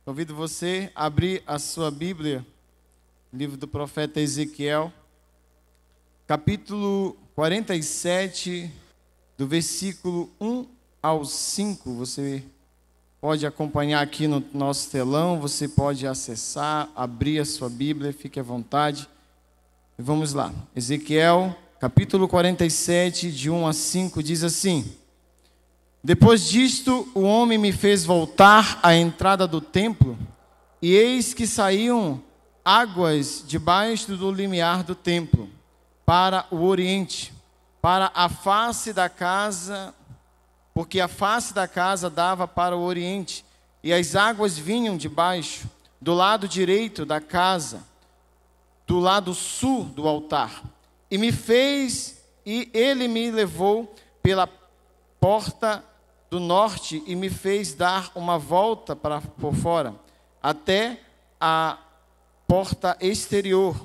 Convido você a abrir a sua Bíblia, livro do profeta Ezequiel, capítulo 47, do versículo 1 ao 5. Você pode acompanhar aqui no nosso telão, você pode acessar, abrir a sua Bíblia, fique à vontade. E vamos lá. Ezequiel, capítulo 47, de 1 a 5, diz assim: Depois disto, o homem me fez voltar à entrada do templo, e eis que saíam águas debaixo do limiar do templo, para o oriente, para a face da casa, porque a face da casa dava para o oriente, e as águas vinham de baixo, do lado direito da casa, do lado sul do altar. E ele me levou pela porta do norte e me fez dar uma volta por fora, até a porta exterior,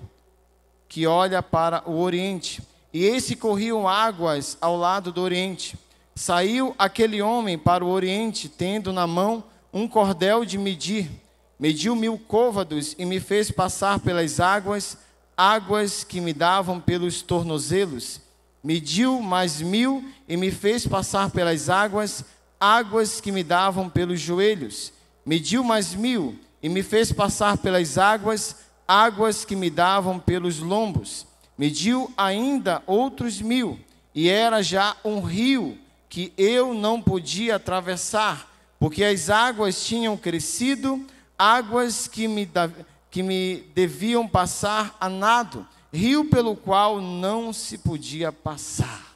que olha para o oriente. E eis que corriam águas ao lado do oriente. Saiu aquele homem para o oriente, tendo na mão um cordel de medir. Mediu 1000 côvados e me fez passar pelas águas, águas que me davam pelos tornozelos. Mediu mais 1000 e me fez passar pelas águas, águas que me davam pelos joelhos. Mediu mais 1000 e me fez passar pelas águas, águas que me davam pelos lombos. Mediu ainda outros 1000, e era já um rio que eu não podia atravessar, porque as águas tinham crescido, águas que me deviam passar a nado, rio pelo qual não se podia passar.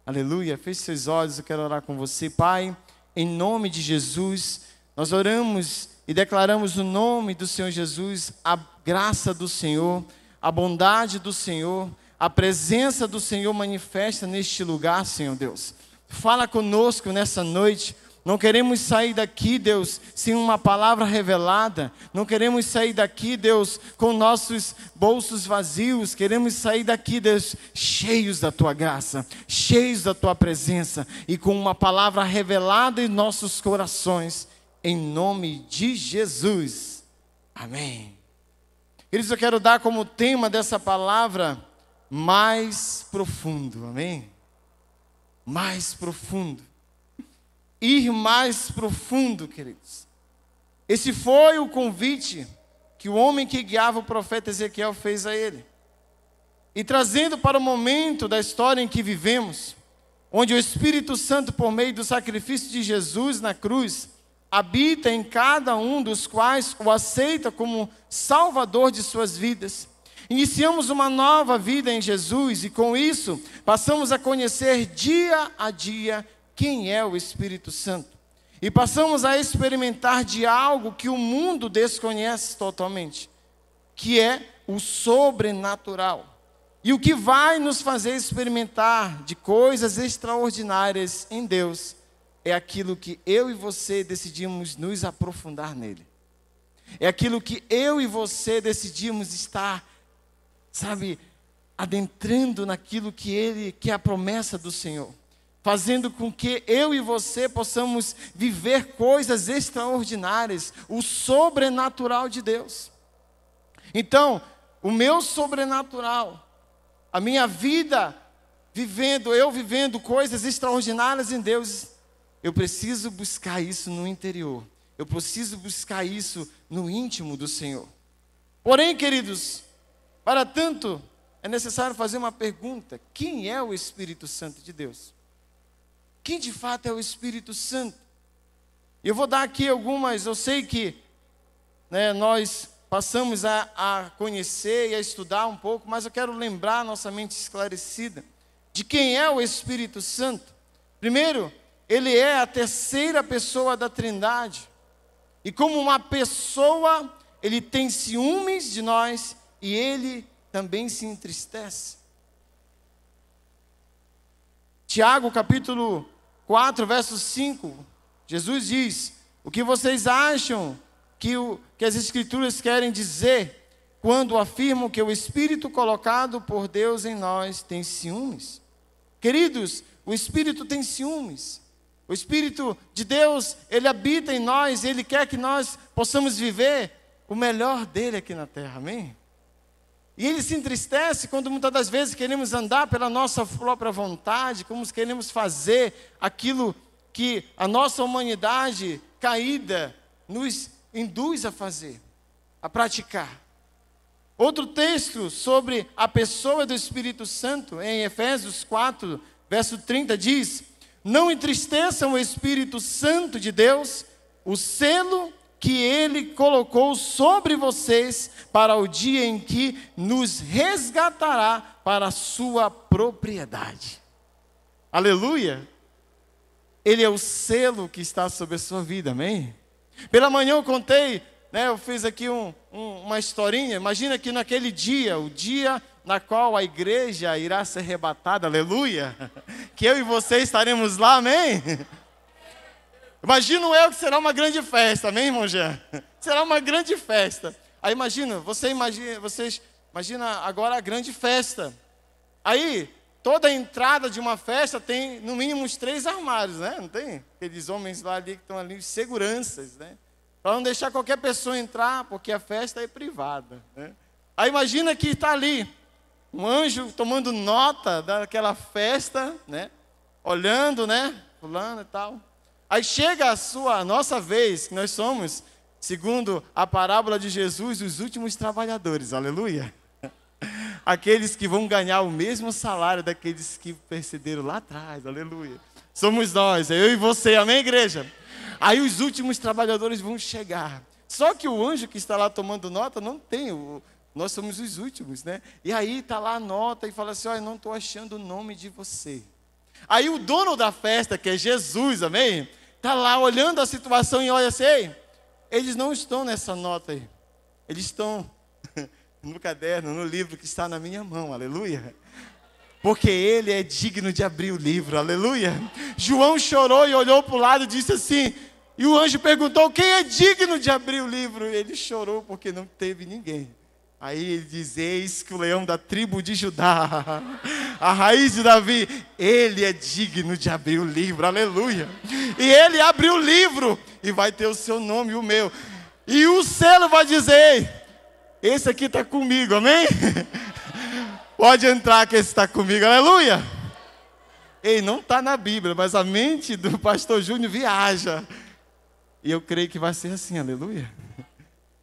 Aleluia. Feche seus olhos, eu quero orar com você. Pai, em nome de Jesus, nós oramos e declaramos no nome do Senhor Jesus a graça do Senhor, a bondade do Senhor, a presença do Senhor manifesta neste lugar, Senhor Deus. Fala conosco nessa noite. Não queremos sair daqui, Deus, sem uma palavra revelada. Não queremos sair daqui, Deus, com nossos bolsos vazios. Queremos sair daqui, Deus, cheios da Tua graça, cheios da Tua presença e com uma palavra revelada em nossos corações. Em nome de Jesus. Amém. Queridos, eu quero dar como tema dessa palavra mais profundo. Amém? Mais profundo. Ir mais profundo, queridos. Esse foi o convite que o homem que guiava o profeta Ezequiel fez a ele. E trazendo para o momento da história em que vivemos, onde o Espírito Santo, por meio do sacrifício de Jesus na cruz, habita em cada um dos quais o aceita como Salvador de suas vidas. Iniciamos uma nova vida em Jesus e com isso passamos a conhecer dia a dia quem é o Espírito Santo. E passamos a experimentar de algo que o mundo desconhece totalmente, que é o sobrenatural. E o que vai nos fazer experimentar de coisas extraordinárias em Deus é aquilo que eu e você decidimos nos aprofundar nele. É aquilo que eu e você decidimos estar, adentrando naquilo que é a promessa do Senhor. Fazendo com que eu e você possamos viver coisas extraordinárias, o sobrenatural de Deus. Então, o meu sobrenatural, a minha vida vivendo coisas extraordinárias em Deus, eu preciso buscar isso no interior. Eu preciso buscar isso no íntimo do Senhor. Porém, queridos, para tanto, é necessário fazer uma pergunta: quem é o Espírito Santo de Deus? Quem de fato é o Espírito Santo? Eu vou dar aqui algumas, eu sei que nós passamos a conhecer e a estudar um pouco, mas eu quero lembrar a nossa mente esclarecida de quem é o Espírito Santo. Primeiro, ele é a terceira pessoa da Trindade. E como uma pessoa, ele tem ciúmes de nós e ele também se entristece. Tiago, capítulo 4, verso 5, Jesus diz: o que vocês acham que as Escrituras querem dizer quando afirmam que o Espírito colocado por Deus em nós tem ciúmes? Queridos, o Espírito tem ciúmes. O Espírito de Deus, Ele habita em nós, Ele quer que nós possamos viver o melhor dele aqui na terra, amém? E Ele se entristece quando muitas das vezes queremos andar pela nossa própria vontade, como queremos fazer aquilo que a nossa humanidade caída nos induz a fazer, a praticar. Outro texto sobre a pessoa do Espírito Santo, em Efésios 4, verso 30, diz: não entristeçam o Espírito Santo de Deus, o selo que Ele colocou sobre vocês para o dia em que nos resgatará para a sua propriedade. Aleluia! Ele é o selo que está sobre a sua vida, amém? Pela manhã eu contei, eu fiz aqui uma historinha. Imagina que naquele dia, o dia na qual a igreja irá ser arrebatada, aleluia, que eu e você estaremos lá, amém? Imagino eu que será uma grande festa, amém, irmão Jean? Será uma grande festa. Aí vocês imaginam agora a grande festa. Aí, toda a entrada de uma festa tem no mínimo uns 3 armários, né? Não tem? Aqueles homens lá ali que estão ali, seguranças, né? Para não deixar qualquer pessoa entrar, porque a festa é privada, né? Aí imagina que está ali um anjo tomando nota daquela festa, né? Olhando, né? Fulano e tal. Aí chega a nossa vez, que nós somos, segundo a parábola de Jesus, os últimos trabalhadores, aleluia. Aqueles que vão ganhar o mesmo salário daqueles que precederam lá atrás, aleluia. Somos nós, eu e você, amém, igreja? Aí os últimos trabalhadores vão chegar. Só que o anjo que está lá tomando nota não tem, nós somos os últimos, né? E aí está lá a nota e fala assim: olha, não estou achando o nome de você. Aí o dono da festa, que é Jesus, amém? Está lá olhando a situação e olha assim: ei, eles não estão nessa nota aí. Eles estão no caderno, no livro que está na minha mão, aleluia. Porque ele é digno de abrir o livro, aleluia. João chorou e olhou para o lado e disse assim, e o anjo perguntou: quem é digno de abrir o livro? Ele chorou porque não teve ninguém. Aí ele diz: eis que o leão da tribo de Judá, a raiz de Davi, ele é digno de abrir o livro, aleluia. E ele abriu o livro e vai ter o seu nome e o meu. E o selo vai dizer: esse aqui está comigo, amém? Pode entrar que esse está comigo, aleluia. Ei, não está na Bíblia, mas a mente do pastor Júnior viaja. E eu creio que vai ser assim, aleluia.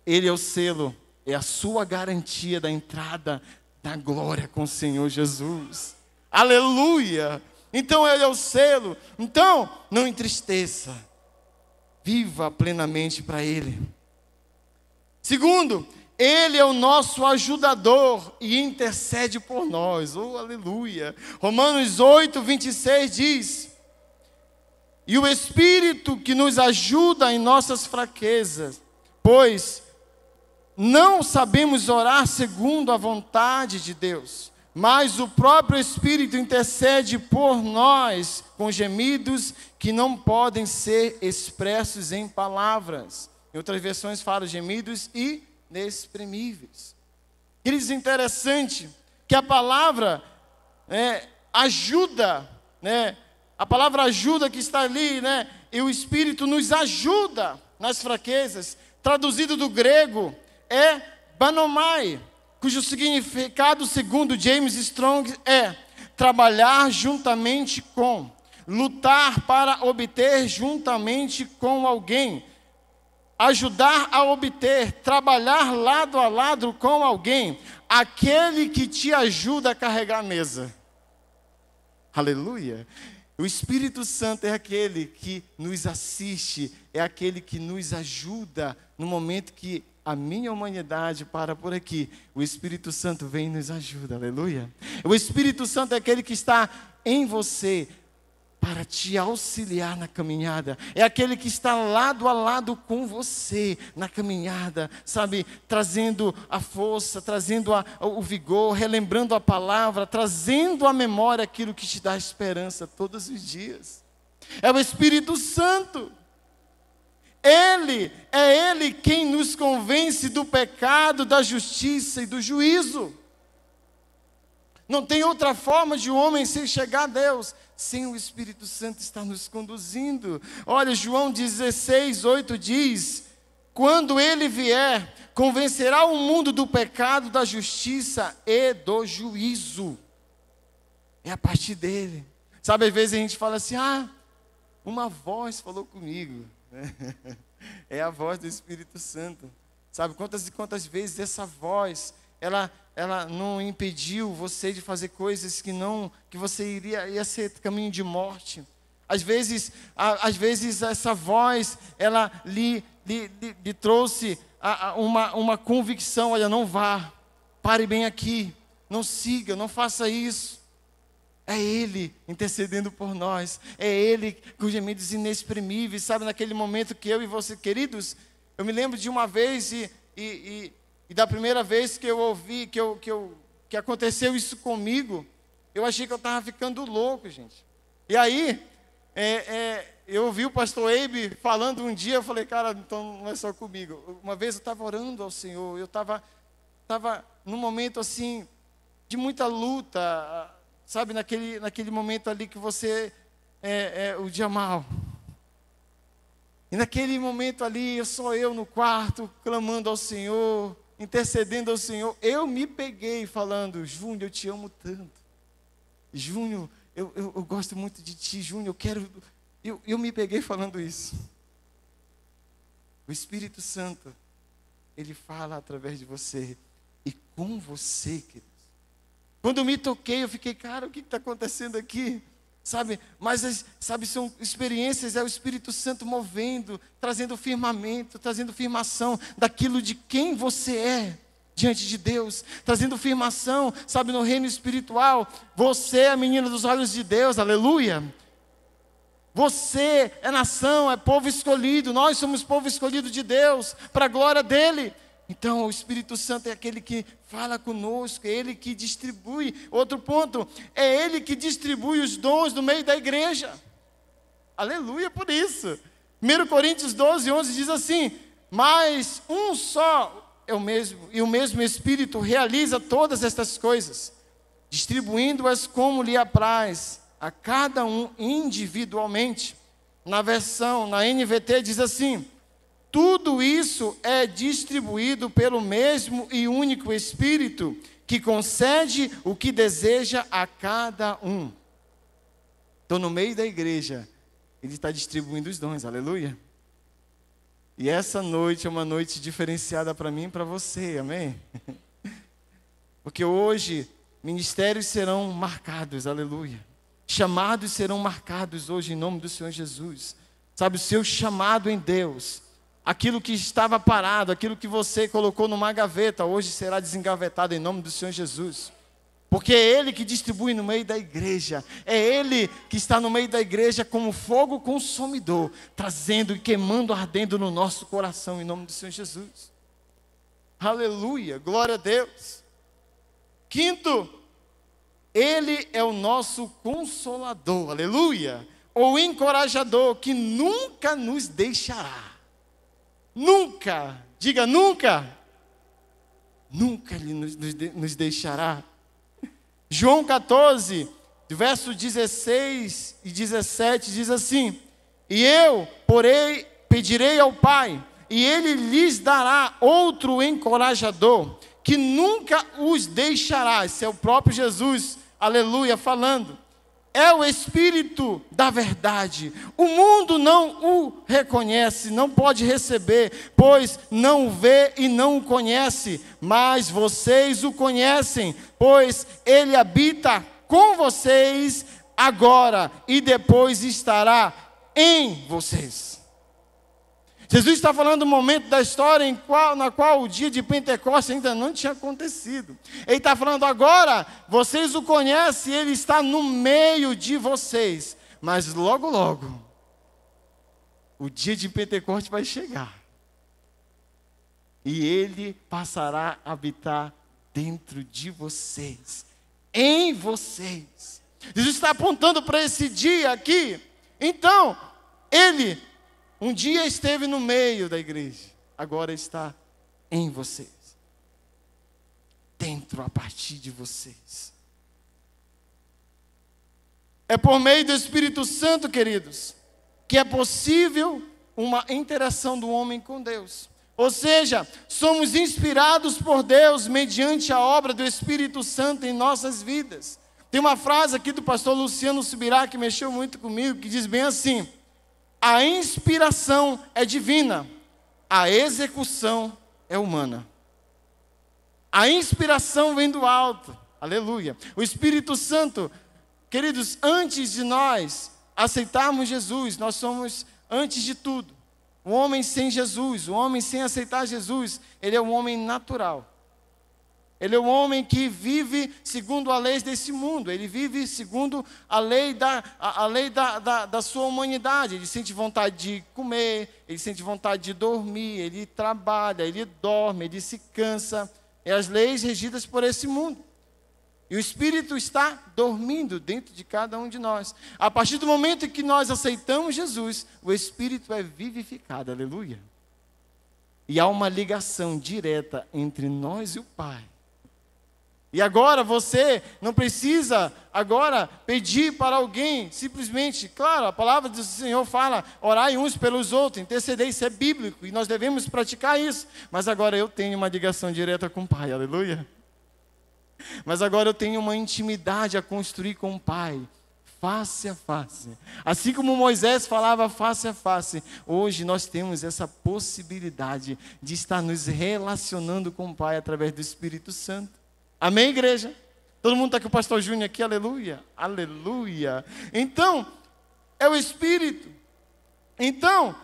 Ele é o selo, é a sua garantia da entrada da glória com o Senhor Jesus. Aleluia! Então Ele é o selo. Então, não entristeça. Viva plenamente para Ele. Segundo, Ele é o nosso ajudador e intercede por nós. Oh, aleluia! Romanos 8, 26 diz: e o Espírito que nos ajuda em nossas fraquezas, pois não sabemos orar segundo a vontade de Deus, mas o próprio Espírito intercede por nós com gemidos que não podem ser expressos em palavras. Em outras versões fala gemidos inexprimíveis. Queridos, interessante que a palavra ajuda, né? A palavra ajuda que está ali, né? E o Espírito nos ajuda nas fraquezas. Traduzido do grego é banomai, cujo significado, segundo James Strong, é trabalhar juntamente com, lutar para obter juntamente com alguém, ajudar a obter, trabalhar lado a lado com alguém, aquele que te ajuda a carregar a mesa. Aleluia! O Espírito Santo é aquele que nos assiste, é aquele que nos ajuda no momento que a minha humanidade para por aqui. O Espírito Santo vem e nos ajuda, aleluia. O Espírito Santo é aquele que está em você para te auxiliar na caminhada. É aquele que está lado a lado com você na caminhada, sabe? Trazendo a força, trazendo o vigor, relembrando a palavra, trazendo à memória aquilo que te dá esperança todos os dias. É o Espírito Santo. É Ele quem nos convence do pecado, da justiça e do juízo. Não tem outra forma de o homem se chegar a Deus sem o Espírito Santo estar nos conduzindo. Olha, João 16:8 diz: quando ele vier, convencerá o mundo do pecado, da justiça e do juízo. É a partir dele. Sabe, às vezes a gente fala assim: uma voz falou comigo. É a voz do Espírito Santo. Sabe, quantas e quantas vezes essa voz, ela não impediu você de fazer coisas que você ia ser caminho de morte. Às vezes essa voz, ela lhe trouxe uma convicção: olha, não vá, pare bem aqui, não siga, não faça isso. É Ele intercedendo por nós, é Ele com gemidos inexprimíveis. Sabe, naquele momento que eu e você, queridos, eu me lembro de uma vez e da primeira vez que eu ouvi, que aconteceu isso comigo, eu achei que eu estava ficando louco, gente. E aí, eu ouvi o pastor Eibe falando um dia, eu falei: cara, então não é só comigo. Uma vez eu estava orando ao Senhor, eu estava num momento assim, de muita luta, sabe, naquele momento ali que você o dia mal. E naquele momento ali, só eu no quarto, clamando ao Senhor, intercedendo ao Senhor, eu me peguei falando: Júnior, eu te amo tanto. Júnior, eu gosto muito de ti, Júnior, eu me peguei falando isso. O Espírito Santo, Ele fala através de você e com você, queridos. Quando eu me toquei, eu fiquei: cara, o que está acontecendo aqui? Sabe, mas são experiências, é o Espírito Santo movendo, trazendo firmamento, trazendo firmação daquilo de quem você é diante de Deus, trazendo firmação, sabe, no reino espiritual. Você é a menina dos olhos de Deus, aleluia. Você é nação, é povo escolhido, nós somos povo escolhido de Deus, para a glória dEle. Então o Espírito Santo é aquele que fala conosco, é Ele que distribui. Outro ponto, é Ele que distribui os dons no meio da igreja. Aleluia por isso. 1 Coríntios 12:11 diz assim: mas um só é o mesmo, e o mesmo Espírito realiza todas estas coisas, distribuindo-as como lhe apraz, a cada um individualmente. Na NVT diz assim: tudo isso é distribuído pelo mesmo e único Espírito, que concede o que deseja a cada um. Então, no meio da igreja, Ele está distribuindo os dons, aleluia. E essa noite é uma noite diferenciada para mim e para você, amém? Porque hoje, ministérios serão marcados, aleluia. Chamados serão marcados hoje em nome do Senhor Jesus. Sabe, o seu chamado em Deus, aquilo que estava parado, aquilo que você colocou numa gaveta, hoje será desengavetado em nome do Senhor Jesus. Porque é Ele que distribui no meio da igreja. É Ele que está no meio da igreja como fogo consumidor, trazendo e queimando, ardendo no nosso coração em nome do Senhor Jesus. Aleluia, glória a Deus. Quinto, Ele é o nosso consolador, aleluia. Ou encorajador, que nunca nos deixará. Nunca, diga nunca. Nunca Ele nos deixará. João 14, verso 16 e 17 diz assim: e eu, porém, pedirei ao Pai, e Ele lhes dará outro encorajador, que nunca os deixará. Esse é o próprio Jesus, aleluia, falando. É o Espírito da verdade. O mundo não o reconhece, não pode receber, pois não o vê e não o conhece. Mas vocês o conhecem, pois Ele habita com vocês agora e depois estará em vocês. Jesus está falando do momento da história na qual o dia de Pentecostes ainda não tinha acontecido. Ele está falando agora, vocês o conhecem, Ele está no meio de vocês. Mas logo, logo, o dia de Pentecostes vai chegar. E Ele passará a habitar dentro de vocês, em vocês. Jesus está apontando para esse dia aqui. Então, Ele um dia esteve no meio da igreja, agora está em vocês, dentro, a partir de vocês. É por meio do Espírito Santo, queridos, que é possível uma interação do homem com Deus. Ou seja, somos inspirados por Deus mediante a obra do Espírito Santo em nossas vidas. Tem uma frase aqui do pastor Luciano Subirá que mexeu muito comigo, que diz bem assim: a inspiração é divina, a execução é humana. A inspiração vem do alto, aleluia. O Espírito Santo, queridos, antes de nós aceitarmos Jesus, nós somos, antes de tudo, o homem sem Jesus, o homem sem aceitar Jesus, ele é um homem natural. Ele é um homem que vive segundo as leis desse mundo. Ele vive segundo a lei da sua humanidade. Ele sente vontade de comer, ele sente vontade de dormir, ele trabalha, ele dorme, ele se cansa. É as leis regidas por esse mundo. E o Espírito está dormindo dentro de cada um de nós. A partir do momento em que nós aceitamos Jesus, o Espírito é vivificado, aleluia. E há uma ligação direta entre nós e o Pai. E agora você não precisa agora pedir para alguém, simplesmente, claro, a palavra do Senhor fala, orai uns pelos outros, interceder, isso é bíblico, e nós devemos praticar isso. Mas agora eu tenho uma ligação direta com o Pai, aleluia. Mas agora eu tenho uma intimidade a construir com o Pai, face a face. Assim como Moisés falava face a face, hoje nós temos essa possibilidade de estar nos relacionando com o Pai através do Espírito Santo. Amém, igreja? Todo mundo está com o pastor Júnior aqui, aleluia, aleluia. Então, é o Espírito. Então,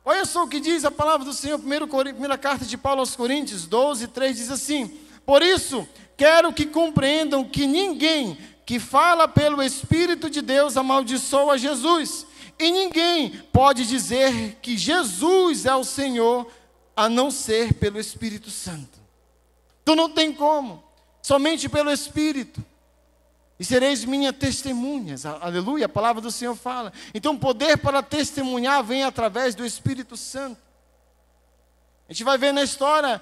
olha só o que diz a palavra do Senhor, primeira carta de Paulo aos Coríntios, 12:3, diz assim: por isso, quero que compreendam que ninguém que fala pelo Espírito de Deus amaldiçoa Jesus. E ninguém pode dizer que Jesus é o Senhor, a não ser pelo Espírito Santo. Então não tem como, somente pelo Espírito. E sereis minhas testemunhas, aleluia, a palavra do Senhor fala. Então o poder para testemunhar vem através do Espírito Santo. A gente vai ver na história,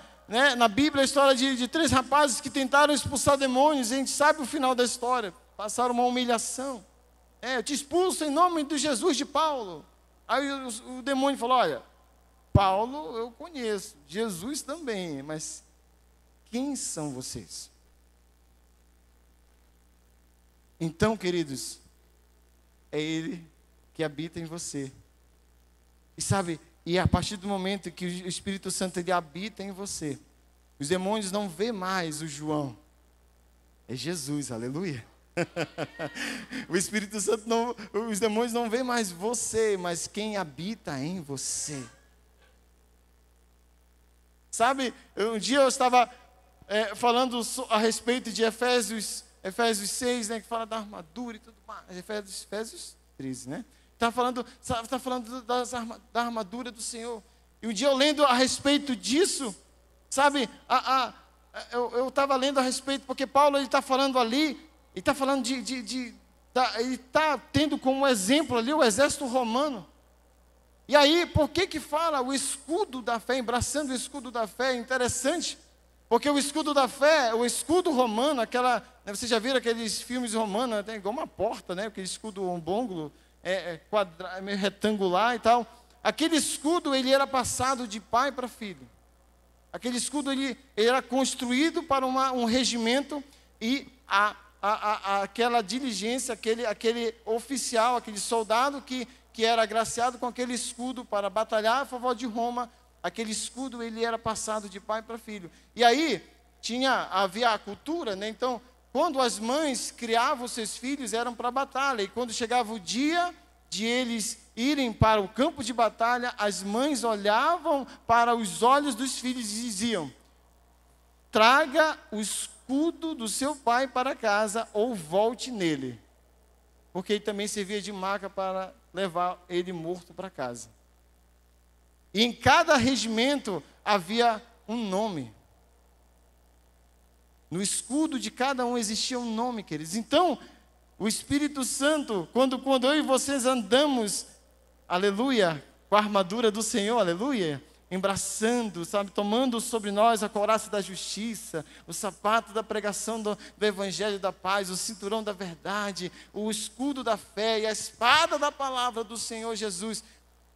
na Bíblia, a história de 3 rapazes que tentaram expulsar demônios. A gente sabe o final da história, passaram uma humilhação. Eu te expulso em nome de Jesus de Paulo. Aí o demônio falou: olha, Paulo eu conheço, Jesus também, mas quem são vocês? Então, queridos, é Ele que habita em você. E sabe, e a partir do momento que o Espírito Santo ele habita em você, os demônios não vê mais o João, é Jesus, aleluia. O Espírito Santo não, os demônios não vê mais você, mas quem habita em você. Sabe, um dia eu estava falando a respeito de Efésios 6, que fala da armadura e tudo mais. Efésios 13, Está falando da armadura do Senhor. E um dia eu lendo a respeito disso, sabe, eu estava lendo a respeito, porque Paulo está falando ali, ele está falando ele está tendo como exemplo ali o exército romano. E aí, por que fala o escudo da fé, embraçando o escudo da fé? É interessante, porque o escudo da fé, o escudo romano, vocês já viram aqueles filmes romanos, tem igual uma porta, aquele escudo oblongo, meio retangular e tal. Aquele escudo, ele era passado de pai para filho. Aquele escudo, ele era construído para um regimento, e aquela diligência, aquele oficial, aquele soldado que era agraciado com aquele escudo para batalhar a favor de Roma, aquele escudo ele era passado de pai para filho. E aí havia a cultura, então quando as mães criavam seus filhos eram para a batalha, e quando chegava o dia de eles irem para o campo de batalha, as mães olhavam para os olhos dos filhos e diziam: traga o escudo do seu pai para casa ou volte nele, porque ele também servia de marca para levar ele morto para casa. E em cada regimento havia um nome. No escudo de cada um existia um nome, queridos. Então, o Espírito Santo, quando eu e vocês andamos, aleluia, com a armadura do Senhor, aleluia, embraçando, sabe, tomando sobre nós a couraça da justiça, o sapato da pregação do evangelho da paz, o cinturão da verdade, o escudo da fé e a espada da palavra do Senhor Jesus.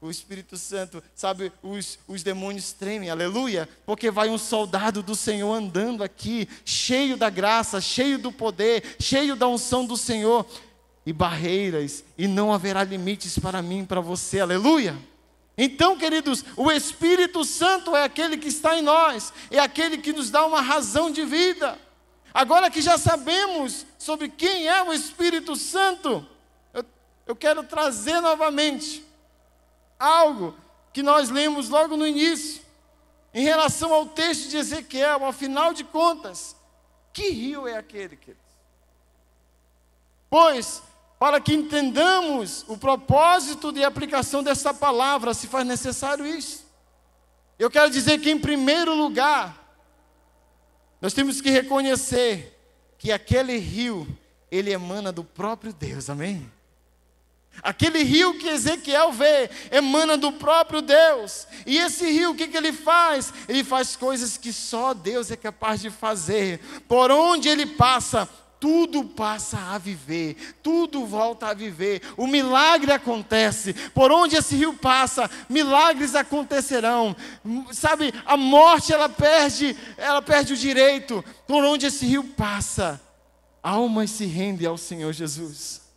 O Espírito Santo, sabe, os demônios tremem, aleluia, porque vai um soldado do Senhor andando aqui, cheio da graça, cheio do poder, cheio da unção do Senhor, e barreiras, e não haverá limites para mim e para você, aleluia. Então, queridos, o Espírito Santo é aquele que está em nós, é aquele que nos dá uma razão de vida. Agora que já sabemos sobre quem é o Espírito Santo, eu quero trazer novamente algo que nós lemos logo no início, em relação ao texto de Ezequiel. Afinal de contas, que rio é aquele, queridos? Pois, para que entendamos o propósito de aplicação dessa palavra, se faz necessário isso. Eu quero dizer que, em primeiro lugar, nós temos que reconhecer que aquele rio, ele emana do próprio Deus, amém? Aquele rio que Ezequiel vê, emana do próprio Deus. E esse rio, o que ele faz? Ele faz coisas que só Deus é capaz de fazer. Por onde ele passa, tudo passa a viver, tudo volta a viver, o milagre acontece. Por onde esse rio passa, milagres acontecerão. Sabe, a morte ela perde o direito. Por onde esse rio passa, almas se rendem ao Senhor Jesus.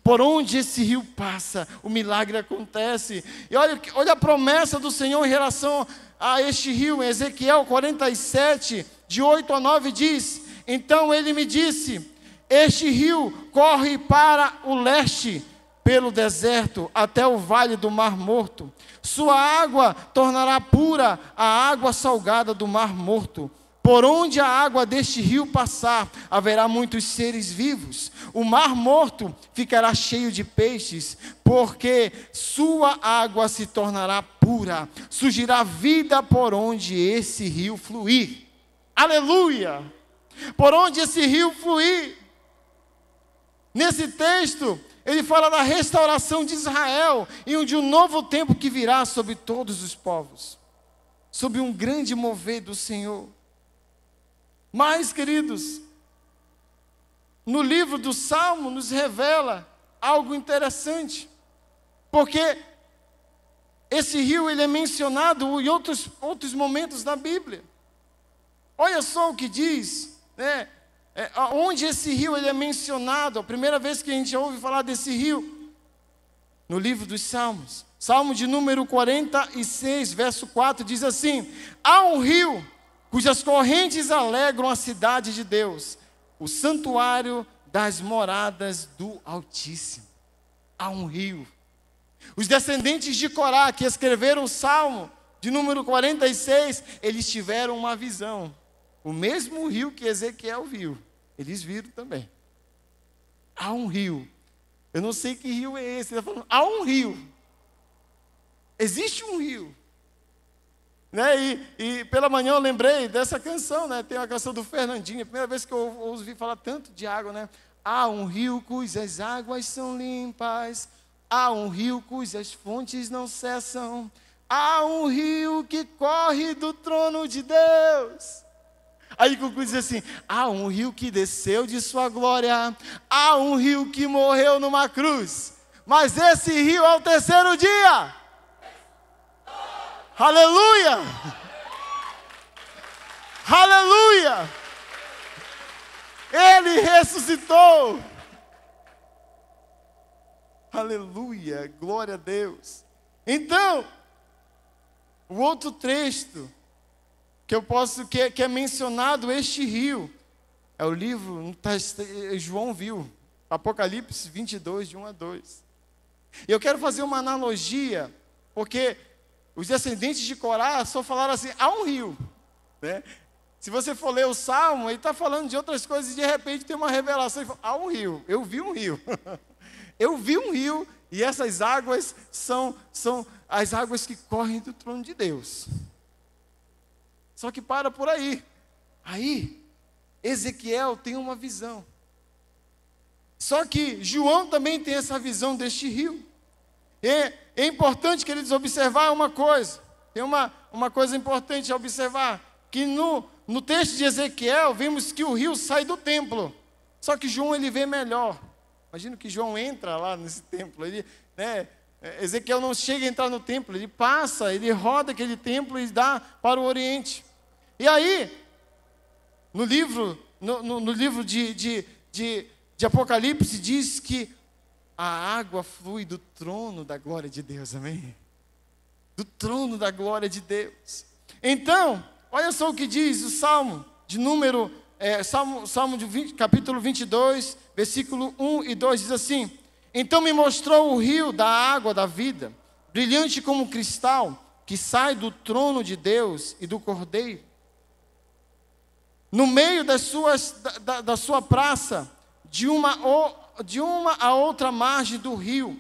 Por onde esse rio passa, o milagre acontece. E olha a promessa do Senhor em relação a este rio. Em Ezequiel 47, de 8 a 9 diz: então ele me disse, este rio corre para o leste, pelo deserto, até o vale do Mar Morto. Sua água tornará pura a água salgada do Mar Morto. Por onde a água deste rio passar, haverá muitos seres vivos. O Mar Morto ficará cheio de peixes, porque sua água se tornará pura. Surgirá vida por onde esse rio fluir. Aleluia! Por onde esse rio fluir. Nesse texto, ele fala da restauração de Israel e de um novo tempo que virá sobre todos os povos, sobre um grande mover do Senhor. Mas, queridos, no livro do Salmo nos revela algo interessante, porque esse rio ele é mencionado em outros momentos da Bíblia. Olha só o que diz, né? Onde esse rio ele é mencionado, a primeira vez que a gente ouve falar desse rio, no livro dos Salmos. Salmo de número 46, verso 4, diz assim: há um rio cujas correntes alegram a cidade de Deus, o santuário das moradas do Altíssimo. Há um rio. Os descendentes de Corá, que escreveram o Salmo de número 46, eles tiveram uma visão. O mesmo rio que Ezequiel viu, eles viram também. Há um rio. Eu não sei que rio é esse. Ele está falando, há um rio. Existe um rio. Né? E pela manhã eu lembrei dessa canção, né? Tem uma canção do Fernandinho, a primeira vez que eu ouvi falar tanto de água, né? Há um rio cujas águas são limpas, há um rio cujas fontes não cessam, há um rio que corre do trono de Deus. Aí conclui diz assim: há um rio que desceu de sua glória, há um rio que morreu numa cruz, mas esse rio ao terceiro dia. Aleluia! Aleluia! Ele ressuscitou. Aleluia! Glória a Deus. Então, o outro texto que é mencionado este rio, é o livro, João viu, Apocalipse 22, de 1 a 2. E eu quero fazer uma analogia, porque os descendentes de Corá só falaram assim, há um rio, né? Se você for ler o Salmo, ele está falando de outras coisas e de repente tem uma revelação e fala, há um rio, eu vi um rio. Eu vi um rio e essas águas são as águas que correm do trono de Deus. Só que para por aí. Aí, Ezequiel tem uma visão. Só que João também tem essa visão deste rio. É importante, queridos, observar uma coisa. tem uma coisa importante a observar, que no texto de Ezequiel, vimos que o rio sai do templo. Só que João, ele vê melhor. Imagina que João entra lá nesse templo. Ezequiel não chega a entrar no templo, ele passa, ele roda aquele templo e dá para o Oriente. E aí, no livro de Apocalipse, diz que a água flui do trono da glória de Deus, amém? Do trono da glória de Deus. Então, olha só o que diz o Salmo de número, capítulo 22, versículo 1 e 2, diz assim: então me mostrou o rio da água da vida, brilhante como cristal, que sai do trono de Deus e do Cordeiro. No meio da sua praça, de uma a outra margem do rio,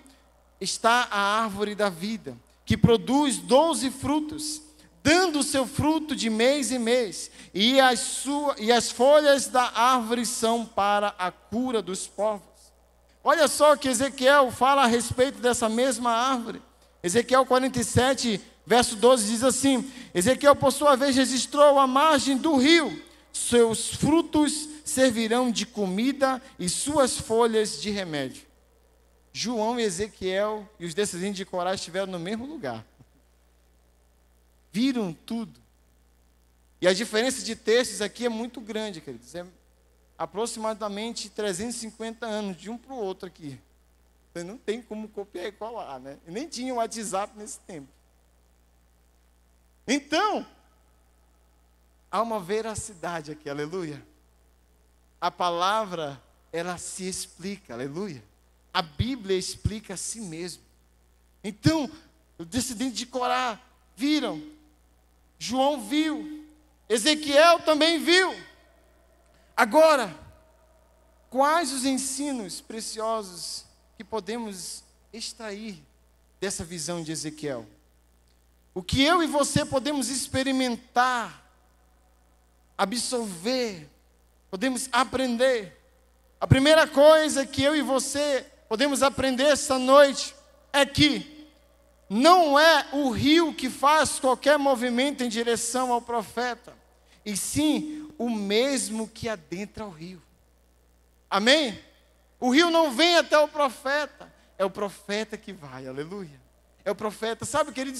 está a árvore da vida, que produz 12 frutos, dando o seu fruto de mês em mês, e as folhas da árvore são para a cura dos povos. Olha só que Ezequiel fala a respeito dessa mesma árvore. Ezequiel 47, verso 12, diz assim: Ezequiel, por sua vez, registrou a margem do rio, seus frutos servirão de comida e suas folhas de remédio. João e Ezequiel e os descendentes de Corá estiveram no mesmo lugar. Viram tudo. E a diferença de textos aqui é muito grande, queridos. É aproximadamente 350 anos de um para o outro aqui. Você não tem como copiar e colar, né? E nem tinha o WhatsApp nesse tempo. Então, há uma veracidade aqui, aleluia. A palavra, ela se explica, aleluia. A Bíblia explica a si mesmo. Então, os descendentes de Corá viram, João viu, Ezequiel também viu. Agora, quais os ensinos preciosos que podemos extrair dessa visão de Ezequiel? O que eu e você podemos experimentar, absorver, podemos aprender. A primeira coisa que eu e você podemos aprender essa noite é que não é o rio que faz qualquer movimento em direção ao profeta, e sim o mesmo que adentra o rio. Amém? O rio não vem até o profeta, é o profeta que vai, aleluia. É o profeta, sabe, querido,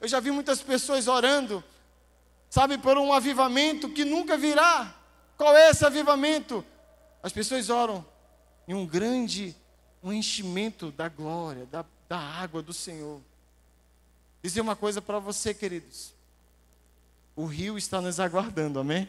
eu já vi muitas pessoas orando, sabe, por um avivamento que nunca virá. Qual é esse avivamento? As pessoas oram em um enchimento da glória, da água do Senhor. Dizer uma coisa para você, queridos. O rio está nos aguardando, amém?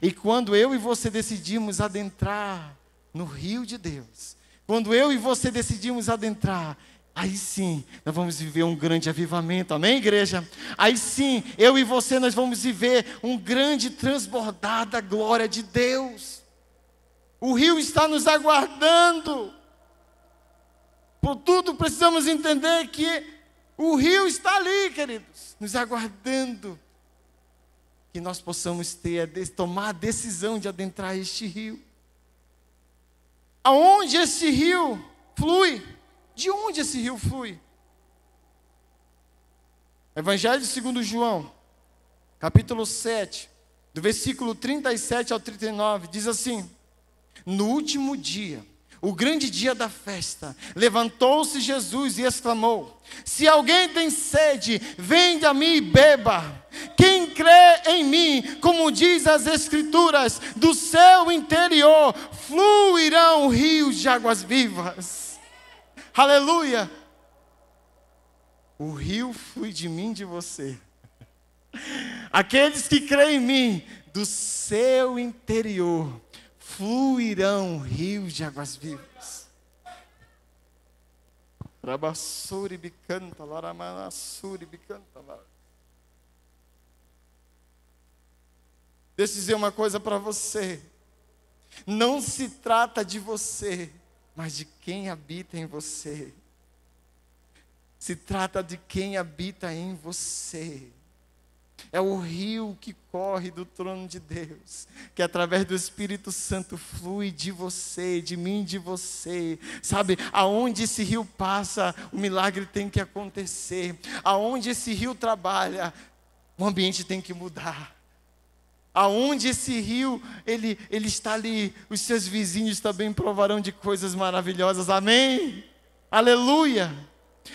E quando eu e você decidimos adentrar no rio de Deus, quando eu e você decidimos adentrar, aí sim, nós vamos viver um grande avivamento, amém, igreja? Aí sim, eu e você, nós vamos viver um grande transbordar da glória de Deus. O rio está nos aguardando. Por tudo, precisamos entender que o rio está ali, queridos, nos aguardando. Que nós possamos tomar a decisão de adentrar este rio. Aonde esse rio flui? De onde esse rio flui? Evangelho segundo João, capítulo 7, do versículo 37 ao 39, diz assim: no último dia, o grande dia da festa, levantou-se Jesus e exclamou: se alguém tem sede, vende a mim e beba. Quem crê em mim, como diz as Escrituras, do seu interior fluirão rios de águas vivas. Aleluia! O rio flui de mim e de você. Aqueles que creem em mim, do seu interior fluirão rios de águas vivas. Rabassuri bicanta, laramanassuri bicanta. Deixa eu dizer uma coisa para você. Não se trata de você, mas de quem habita em você. Se trata de quem habita em você. É o rio que corre do trono de Deus, que através do Espírito Santo flui de você, de mim, de você. Sabe, aonde esse rio passa, o milagre tem que acontecer. Aonde esse rio trabalha, o ambiente tem que mudar. Aonde esse rio, ele está ali, os seus vizinhos também provarão de coisas maravilhosas. Amém? Aleluia!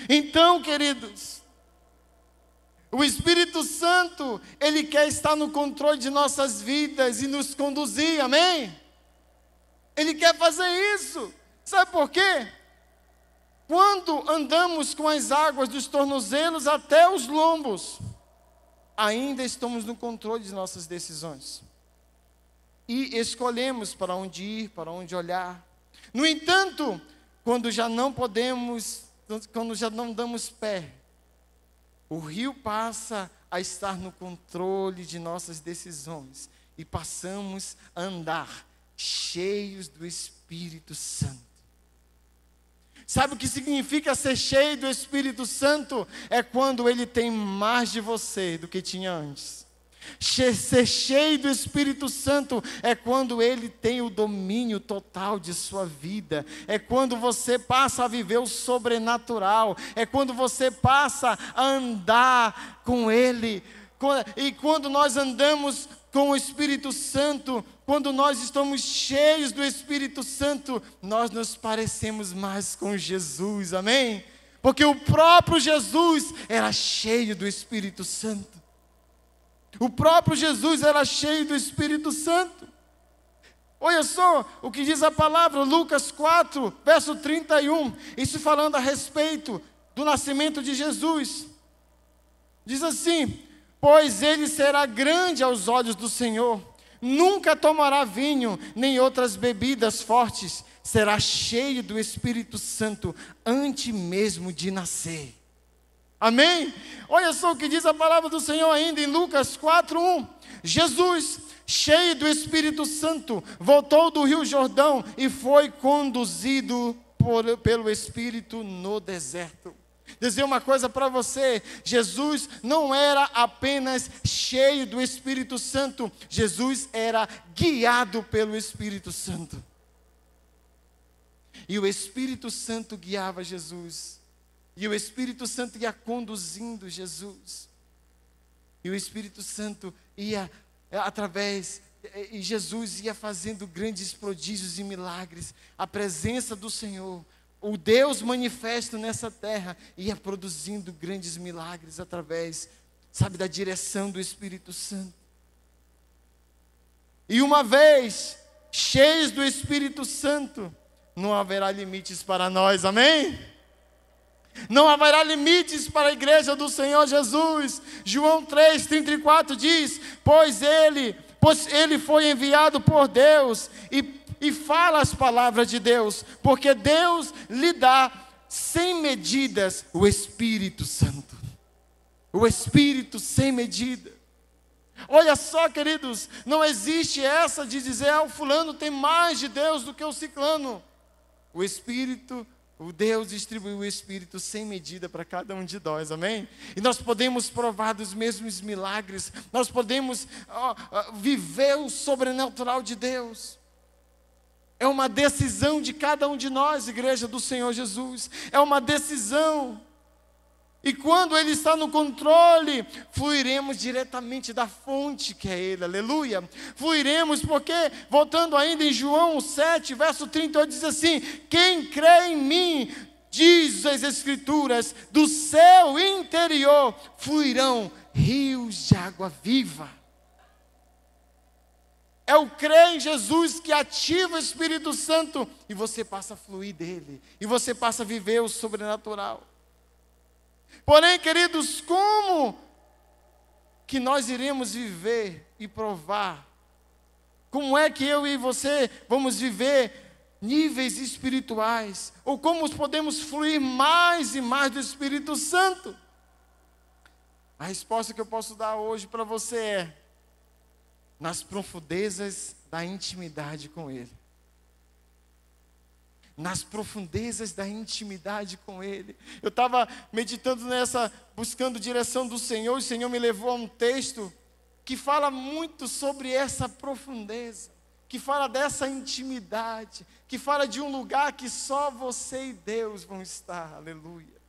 Então, queridos, o Espírito Santo, Ele quer estar no controle de nossas vidas e nos conduzir, amém? Ele quer fazer isso. Sabe por quê? Quando andamos com as águas dos tornozelos até os lombos, ainda estamos no controle de nossas decisões. E escolhemos para onde ir, para onde olhar. No entanto, quando já não damos pé, o rio passa a estar no controle de nossas decisões e passamos a andar cheios do Espírito Santo. Sabe o que significa ser cheio do Espírito Santo? É quando ele tem mais de você do que tinha antes. Ser cheio do Espírito Santo é quando Ele tem o domínio total de sua vida. É quando você passa a viver o sobrenatural. É quando você passa a andar com Ele. E quando nós andamos com o Espírito Santo, quando nós estamos cheios do Espírito Santo, nós nos parecemos mais com Jesus, amém? Porque o próprio Jesus era cheio do Espírito Santo. O próprio Jesus era cheio do Espírito Santo. Olha só o que diz a palavra, Lucas 4, verso 31. Isso falando a respeito do nascimento de Jesus. Diz assim: pois ele será grande aos olhos do Senhor, nunca tomará vinho, nem outras bebidas fortes, será cheio do Espírito Santo, antes mesmo de nascer. Amém? Olha só o que diz a palavra do Senhor ainda em Lucas 4:1. Jesus, cheio do Espírito Santo, voltou do Rio Jordão e foi conduzido pelo Espírito no deserto. Dizer uma coisa para você: Jesus não era apenas cheio do Espírito Santo, Jesus era guiado pelo Espírito Santo. E o Espírito Santo guiava Jesus. E o Espírito Santo ia conduzindo Jesus. E o Espírito Santo ia através, e Jesus ia fazendo grandes prodígios e milagres. A presença do Senhor, o Deus manifesto nessa terra, ia produzindo grandes milagres através, sabe, da direção do Espírito Santo. E uma vez cheios do Espírito Santo, não haverá limites para nós, amém? Não haverá limites para a igreja do Senhor Jesus. João 3:34 diz: pois ele foi enviado por Deus e fala as palavras de Deus, porque Deus lhe dá sem medidas o Espírito Santo. O Espírito sem medida. Olha só, queridos, não existe essa de dizer: o fulano tem mais de Deus do que o ciclano. O Espírito, o Deus distribuiu o Espírito sem medida para cada um de nós, amém? E nós podemos provar dos mesmos milagres, nós podemos viver o sobrenatural de Deus. É uma decisão de cada um de nós, igreja do Senhor Jesus, é uma decisão. E quando Ele está no controle, fluiremos diretamente da fonte que é Ele, aleluia. Fluiremos porque, voltando ainda em João 7, verso 38, diz assim: quem crê em mim, diz as Escrituras, do seu interior fluirão rios de água viva. É o crer em Jesus que ativa o Espírito Santo e você passa a fluir dele, e você passa a viver o sobrenatural. Porém, queridos, como que nós iremos viver e provar? Como é que eu e você vamos viver níveis espirituais? Ou como podemos fluir mais e mais do Espírito Santo? A resposta que eu posso dar hoje para você é: nas profundezas da intimidade com Ele. nas profundezas da intimidade com Ele. Eu estava meditando nessa, buscando direção do Senhor, o Senhor me levou a um texto que fala muito sobre essa profundeza, que fala dessa intimidade, que fala de um lugar que só você e Deus vão estar, aleluia.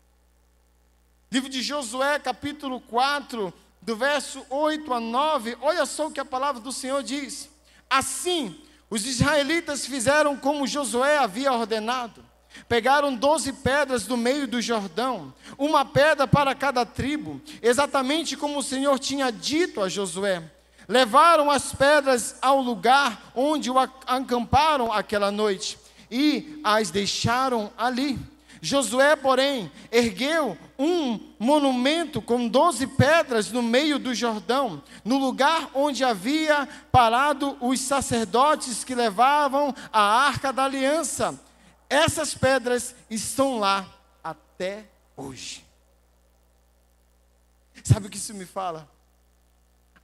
Livro de Josué, capítulo 4, do verso 8 a 9, olha só o que a palavra do Senhor diz. Assim, os israelitas fizeram como Josué havia ordenado. Pegaram 12 pedras do meio do Jordão, uma pedra para cada tribo, exatamente como o Senhor tinha dito a Josué. Levaram as pedras ao lugar onde o acamparam aquela noite e as deixaram ali. Josué, porém, ergueu um monumento com 12 pedras no meio do Jordão, no lugar onde havia parado os sacerdotes que levavam a arca da aliança. Essas pedras estão lá até hoje. Sabe o que isso me fala?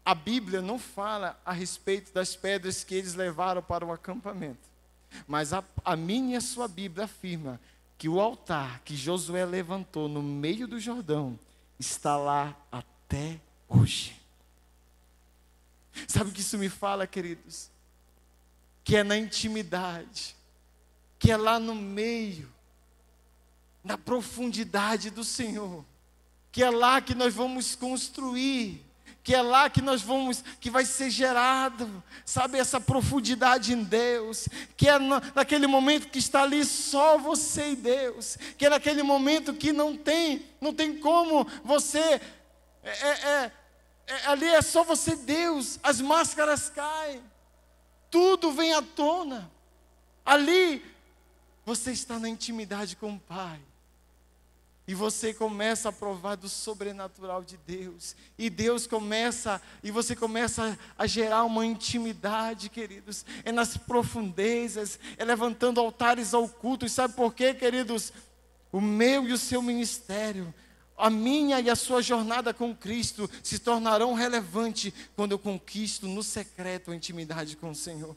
A Bíblia não fala a respeito das pedras que eles levaram para o acampamento, mas a minha e a sua Bíblia afirma que o altar que Josué levantou no meio do Jordão está lá até hoje. Sabe o que isso me fala, queridos? Que é na intimidade, que é lá no meio, na profundidade do Senhor, que é lá que nós vamos construir, que é lá que nós vamos, que vai ser gerado, sabe, essa profundidade em Deus, que é naquele momento que está ali só você e Deus, que é naquele momento que não tem como você, ali é só você e Deus, as máscaras caem, tudo vem à tona, ali você está na intimidade com o Pai. E você começa a provar do sobrenatural de Deus. E você começa a gerar uma intimidade, queridos. É nas profundezas, é levantando altares ao culto. E sabe por quê, queridos? O meu e o seu ministério, a minha e a sua jornada com Cristo se tornarão relevantes quando eu conquisto no secreto a intimidade com o Senhor.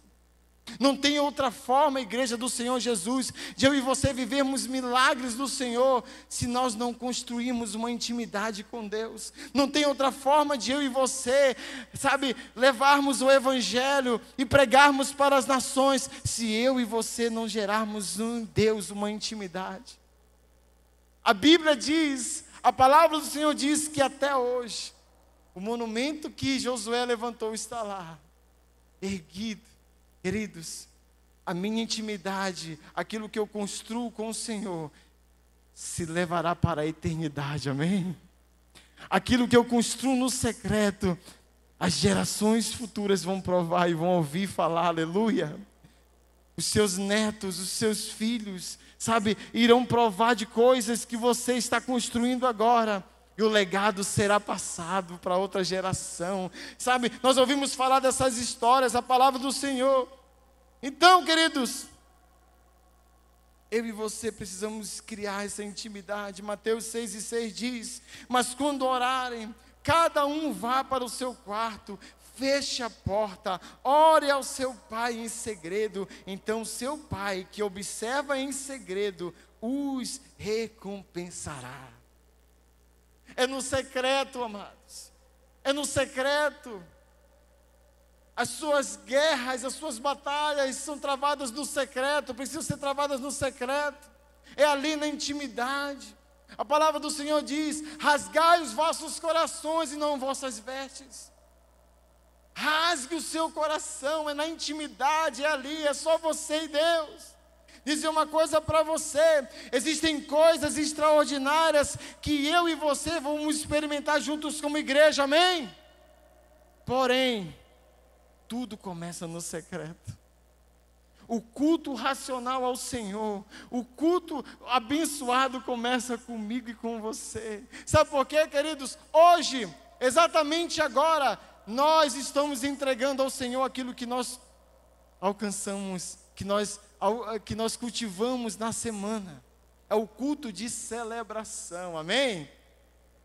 Não tem outra forma, igreja do Senhor Jesus, de eu e você vivermos milagres do Senhor, se nós não construirmos uma intimidade com Deus. Não tem outra forma de eu e você, sabe, levarmos o Evangelho e pregarmos para as nações, se eu e você não gerarmos em Deus uma intimidade. A Bíblia diz, a palavra do Senhor diz que até hoje, o monumento que Josué levantou está lá, erguido. Queridos, a minha intimidade, aquilo que eu construo com o Senhor, se levará para a eternidade, amém? Aquilo que eu construo no secreto, as gerações futuras vão provar e vão ouvir falar, aleluia. Os seus netos, os seus filhos, sabe, irão provar de coisas que você está construindo agora. E o legado será passado para outra geração. Sabe, nós ouvimos falar dessas histórias, a palavra do Senhor. Então, queridos, eu e você precisamos criar essa intimidade. Mateus 6:6 diz: mas quando orarem, cada um vá para o seu quarto, feche a porta, ore ao seu pai em segredo. Então seu pai, que observa em segredo, os recompensará. É no secreto, amados. É no secreto. As suas guerras, as suas batalhas são travadas no secreto, precisam ser travadas no secreto. É ali na intimidade. A palavra do Senhor diz: rasgai os vossos corações e não vossas vestes. Rasgue o seu coração, é na intimidade, é ali, é só você e Deus. Dizer uma coisa para você: existem coisas extraordinárias que eu e você vamos experimentar juntos como igreja, amém? Porém, tudo começa no secreto. O culto racional ao Senhor, o culto abençoado começa comigo e com você. Sabe por quê, queridos? Hoje, exatamente agora, nós estamos entregando ao Senhor aquilo que nós alcançamos, que nós cultivamos na semana. É o culto de celebração, amém?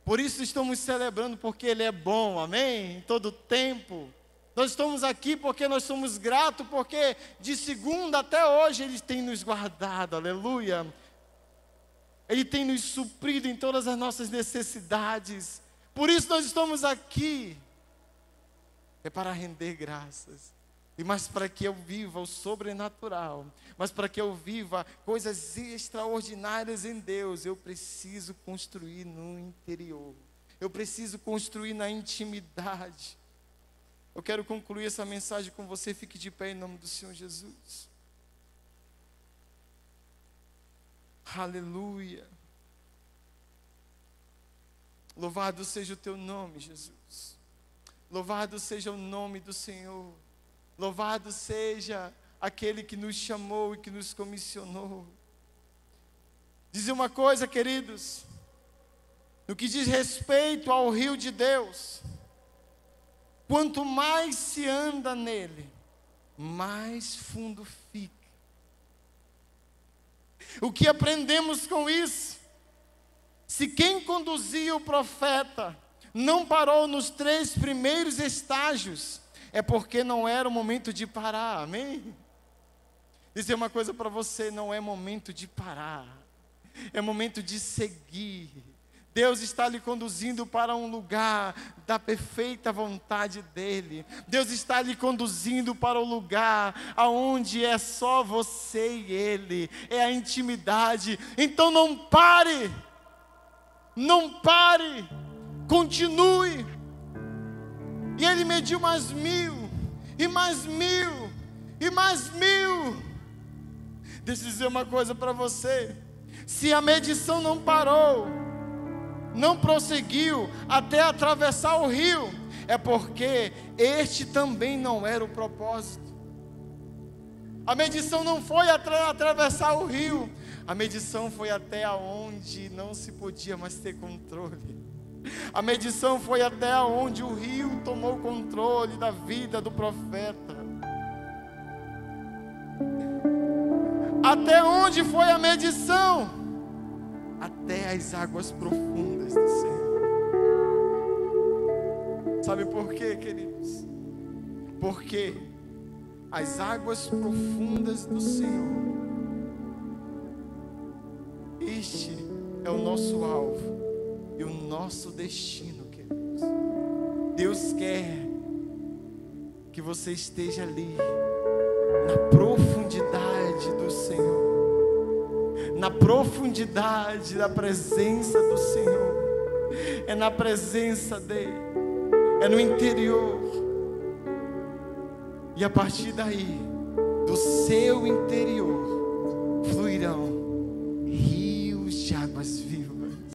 Por isso estamos celebrando, porque Ele é bom, amém? Em todo tempo. Nós estamos aqui porque nós somos gratos, porque de segunda até hoje Ele tem nos guardado, aleluia. Ele tem nos suprido em todas as nossas necessidades. Por isso nós estamos aqui. É para render graças. E mas para que eu viva o sobrenatural, mas para que eu viva coisas extraordinárias em Deus, eu preciso construir no interior. Eu preciso construir na intimidade. Eu quero concluir essa mensagem com você. Fique de pé em nome do Senhor Jesus. Aleluia. Louvado seja o teu nome, Jesus. Louvado seja o nome do Senhor. Louvado seja aquele que nos chamou e que nos comissionou. Dizer uma coisa, queridos. No que diz respeito ao rio de Deus, quanto mais se anda nele, mais fundo fica. O que aprendemos com isso? Se quem conduzia o profeta não parou nos 3 primeiros estágios, é porque não era o momento de parar, amém? Dizer uma coisa para você, não é momento de parar, é momento de seguir. Deus está lhe conduzindo para um lugar da perfeita vontade dEle. Deus está lhe conduzindo para o lugar aonde é só você e Ele. É a intimidade. Então não pare. Não pare. Continue. E Ele mediu mais 1000. E mais 1000. E mais 1000. Deixa eu dizer uma coisa para você. Se a medição não parou, não prosseguiu até atravessar o rio, é porque este também não era o propósito. A medição não foi atravessar o rio, a medição foi até onde não se podia mais ter controle. A medição foi até onde o rio tomou controle da vida do profeta. Até onde foi a medição? Até as águas profundas do Senhor. Sabe por quê, queridos? Porque as águas profundas do Senhor, este é o nosso alvo e o nosso destino, queridos. Deus quer que você esteja ali, na profundidade do Senhor, na profundidade da presença do Senhor. É na presença dEle, é no interior. E a partir daí, do seu interior, fluirão rios de águas vivas.